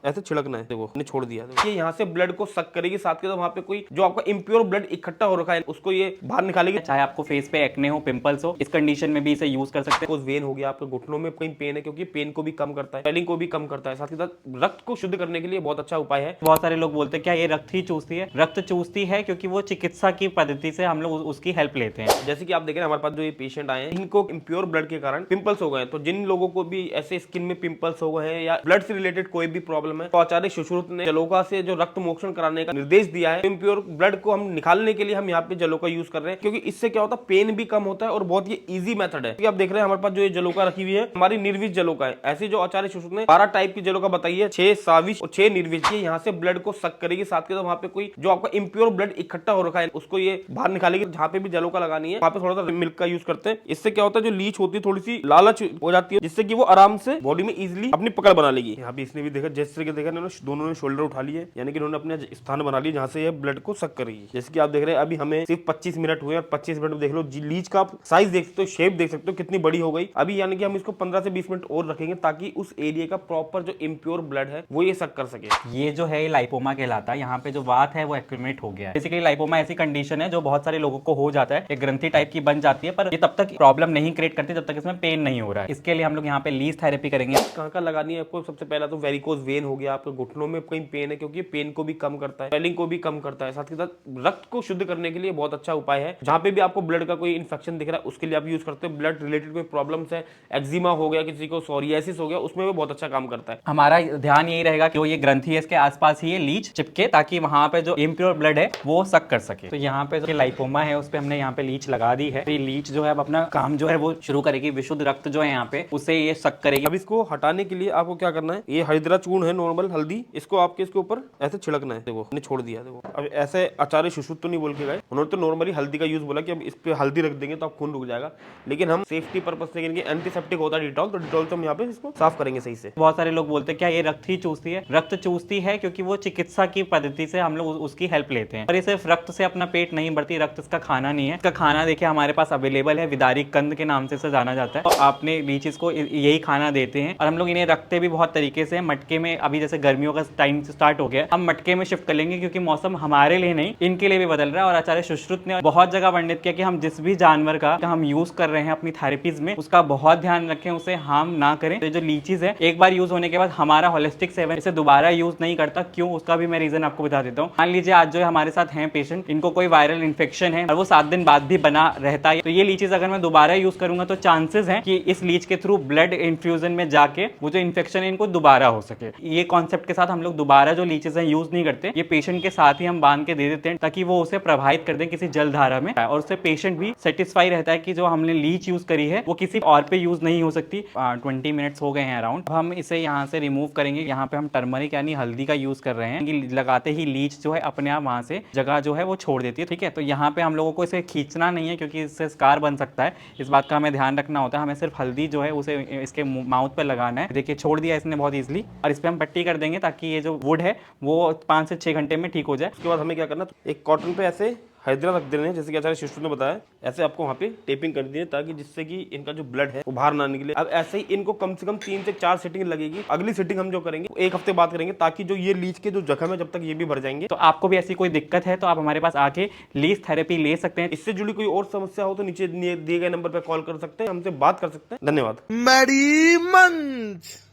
ऐसे छिड़कना है। देखो मैंने छोड़ दिया, ये यहाँ से ब्लड को सक करेगी, साथ के साथ वहाँ पे कोई जो आपका इम्प्योर ब्लड इकट्ठा हो रखा है उसको ये बाहर निकालेगी। चाहे आपको फेस पे एक्ने हो, पिंपल्स हो, इस कंडीशन में भी इसे यूज कर सकते हैं। वेन हो गया, आपके घुटनों में कहीं पेन है, क्योंकि पेन को भी कम करता है, स्वेलिंग को भी कम करता है, साथ ही साथ रक्त को शुद्ध करने के लिए बहुत अच्छा उपाय है। बहुत सारे लोग बोलते हैं क्या ये रक्त ही चूसती है? रक्त चूसती है क्योंकि वो चिकित्सा की पद्धति से हम लोग उसकी हेल्प लेते हैं। जैसे कि आप देख रहे हैं हमारे पास जो ये पेशेंट आए हैं, इनको इम्प्योर ब्लड के कारण पिंपल्स हो गए हैं। तो जिन लोगों को भी ऐसे स्किन में पिंपल्स हो गए हैं या ब्लड से रिलेटेड कोई भी प्रॉब्लम है, तो आचार्य सुश्रुत ने जलोका से जो रक्त मोक्षण कराने का निर्देश दिया है। इम्प्योर ब्लड को हम निकालने के लिए हम यहाँ पे जलोका यूज कर रहे हैं, क्योंकि इससे क्या होता है, पेन भी कम होता है और बहुत ही ईजी मेथड है। आप देख रहे हैं हमारे पास जो ये जलोका रखी हुई है, हमारी निर्विष जलोका है। ऐसी जो आचार्य सुश्रुत ने 12 टाइप की जलोका बताई है, 6 साविश और 6 निर्विष। ये यहाँ से ब्लड को सक करेगी, साथ के साथ वहाँ पे कोई जो आपका इम्प्योर ब्लड इकट्ठा हो रखा है उसको ये बाहर निकालेगी। जहाँ पे भी जलोका लगानी है वहाँ पे थोड़ा सा मिल्क का यूज करते हैं। इससे क्या होता है, जो लीच होती है थोड़ी सी लालच हो जाती है, जिससे कि वो आराम से बॉडी में इजीली अपनी पकड़ बना लेगी। यहाँ पे इसने भी देखा, जिस तरीके देखा दोनों ने शोल्डर उठा लिए, यानी कि उन्होंने अपने स्थान बना लिया जहाँ से ये ब्लड को सक करेगी। जैसे कि आप देख रहे हैं अभी हमें सिर्फ 25 मिनट हुए और 25 मिनट में देख लो लीच का साइज देख सकते हो, शेप देख सकते हो कितनी बड़ी हो गई। अभी यानी कि हम इसको 15 से 20 मिनट और रखेंगे ताकि उस एरिया का प्रॉपर जो इम्प्योर ब्लड है वो ये सक कर सके। ये जो है लाइपोमा कहलाता है। यहाँ पे जो वात है वो एक्यूमुलेट हो गया है। बेसिकली लाइपोमा ऐसी कंडीशन है जो बहुत सारे लोगों को हो जाता है, एक ग्रंथि टाइप की बन जाती है, पर ये तब तक प्रॉब्लम नहीं क्रिएट करती जब तक इसमें पेन नहीं हो रहा है। इसके लिए हम लोग यहाँ पे लीज थेरेपी करेंगे। कहाँ का लगानी है आपको? सबसे पहला तो वेरिकोज वेन हो गया, आपके घुटनों में कहीं पेन है, क्योंकि पेन को भी कम करता है, स्वेलिंग को भी कम करता है, साथ ही साथ रक्त को शुद्ध करने के लिए बहुत अच्छा उपाय है। जहाँ पे भी आपको ब्लड का कोई इन्फेक्शन दिख रहा है उसके लिए आप यूज करते हैं। ब्लड रिलेटेड कोई प्रॉब्लम्स है, एक्जिमा हो गया, किसी को सोरियासिस हो गया, उसमें भी बहुत अच्छा काम करता है। हमारा ध्यान यही रहेगा कि वो ये ग्रंथि है इसके आसपास ही ये लीच चिपके, ताकि वहां पे जो इम्प्योर ब्लड है वो सक कर सके। तो यहाँ पे जो लाइपोमा है उस पे हमने यहाँ पे लीच लगा दी है। तो ये लीच जो है अब अपना काम जो है वो शुरू करेगी। विशुद्ध रक्त जो है यहाँ पे उसे ये सक करेगी। अब इसको हटाने के लिए आपको क्या करना है, ये हरिद्रा चूर्ण है, नॉर्मल हल्दी, इसको आपके इसके ऊपर ऐसे छिड़कना है। देखो मैंने छोड़ दिया। देखो अब ऐसे आचार्य सुश्रुत तो नहीं बोल के गए, उन्होंने तो नॉर्मली हल्दी का यूज बोला कि अब इस पे हल्दी रख देंगे तो आप खून रुक जाएगा, लेकिन हम सेफ्टी पर्पज से एंटीसेप्टिक होता है डिटॉल, तो डिटॉल से हम यहाँ पे इसको साफ करेंगे सही से। बहुत सारे लोग बोलते हैं क्या ये रक्त ही चूसती है? रक्त चूसती है क्योंकि वो चिकित्सा की पद्धति से हम लोग उसकी हेल्प लेते हैं। और ये सिर्फ रक्त से अपना पेट नहीं भरती, रक्त इसका खाना नहीं है। इसका खाना देखिए हमारे पास अवेलेबल है, विदारी कंद के नाम से इसे जाना जाता है। और आपने लीचीज को यही खाना देते हैं और हम लोग इन्हें रखते भी बहुत तरीके से। मटके में अभी जैसे गर्मियों का टाइम स्टार्ट हो गया, हम मटके में शिफ्ट कर लेंगे क्योंकि मौसम हमारे लिए नहीं इनके लिए भी बदल रहा है। और आचार्य सुश्रुत ने बहुत जगह वर्णित किया कि हम जिस भी जानवर का हम यूज कर रहे हैं अपनी थेरेपीज में उसका बहुत ध्यान रखें, उसे हार्म ना करें। तो जो लीचीज है एक बार यूज होने के बाद हमारा होलिस्टिक सेवन इसे दोबारा यूज नहीं करता। क्यों, उसका भी मैं रीजन आपको बता देता हूँ। मान लीजिए आज जो हमारे साथ हैं पेशेंट, इनको कोई वायरल इन्फेक्शन है और वो 7 दिन बाद भी बना रहता है, तो ये लीचीज अगर मैं दोबारा यूज करूंगा तो चांसेस हैं कि इस लीच के थ्रू ब्लड इन्फ्यूजन में जाके वो जो इन्फेक्शन है इनको दोबारा हो सके। ये कॉन्सेप्ट के साथ हम लोग दोबारा जो लीचेस हैं यूज नहीं करते, ये पेशेंट के साथ ही हम बांध के दे देते हैं ताकि वो उसे प्रभावित कर दे किसी जलधारा में, और उससे पेशेंट भी सेटिस्फाई रहता है कि जो हमने लीच यूज करी है वो किसी और पे यूज नहीं हो सकती। 20 मिनट्स हो गए हैं अराउंड। हम इसे यहाँ से रिमूव करेंगे। यहाँ पे हम टर्मरिक यानी हल्दी का यूज कर रहे हैं कि लगाते ही लीच जो है अपने आप वहां से जगह जो है वो छोड़ देती है। ठीक है, तो यहाँ पे हम लोगों को इसे खींचना नहीं है क्योंकि इससे स्कार बन सकता है। इस बात का हमें ध्यान रखना होता है। हमें सिर्फ हल्दी जो है उसे इसके माउथ पे लगाना है। देखिए छोड़ दिया इसने बहुत इजीली, और इस पे हम पट्टी कर देंगे ताकि ये जो वुड है वो 5 से 6 घंटे में ठीक हो जाए। उसके बाद हमें क्या करना, एक कॉटन पे ऐसे हरिद्रा रख देने, जैसे कि आचार्य सुश्रुत ने बताया, ऐसे आपको वहाँ पे टेपिंग कर दी है ताकि जिससे कि इनका जो ब्लड है वो बाहर ना निकले। अब ऐसे ही इनको कम से कम 3 से 4 सीटिंग लगेगी। अगली सीटिंग हम जो करेंगे 1 हफ्ते बाद करेंगे ताकि जो ये लीच के जो जख्म है जब तक ये भी भर जाएंगे। तो आपको भी ऐसी कोई दिक्कत है तो आप हमारे पास आके लीच थेरेपी ले सकते हैं। इससे जुड़ी कोई और समस्या हो तो नीचे दिए गए नंबर पर कॉल कर सकते हैं, हमसे बात कर सकते हैं। धन्यवाद। मेरी मंच।